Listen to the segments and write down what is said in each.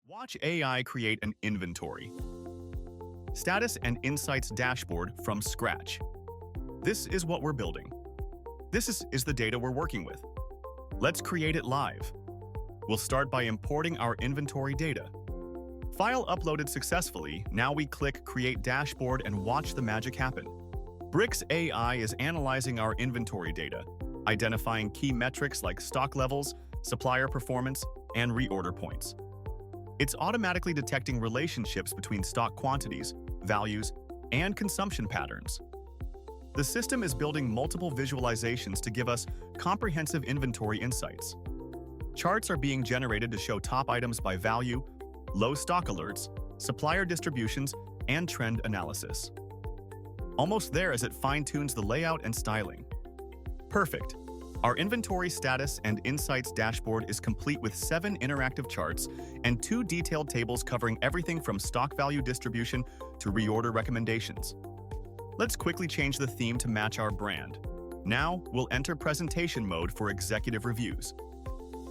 Watch AI create an inventory, status and insights dashboard from scratch. This is what we're building. This is the data we're working with. Let's create it live. We'll start by importing our inventory data. File uploaded successfully. Now we click Create Dashboard and watch the magic happen. Bricks AI is analyzing our inventory data, identifying key metrics like stock levels, supplier performance, and reorder points. It's automatically detecting relationships between stock quantities, values, and consumption patterns. The system is building multiple visualizations to give us comprehensive inventory insights. Charts are being generated to show top items by value, low stock alerts, supplier distributions, and trend analysis. Almost there as it fine-tunes the layout and styling. Perfect! Our inventory status and insights dashboard is complete with 7 interactive charts and 2 detailed tables covering everything from stock value distribution to reorder recommendations. Let's quickly change the theme to match our brand. Now, we'll enter presentation mode for executive reviews.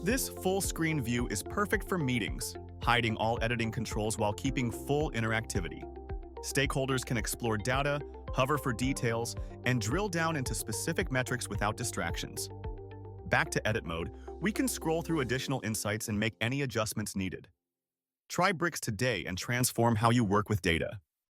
This full-screen view is perfect for meetings, hiding all editing controls while keeping full interactivity. Stakeholders can explore data, hover for details, and drill down into specific metrics without distractions. Back to edit mode, we can scroll through additional insights and make any adjustments needed. Try Bricks today and transform how you work with data.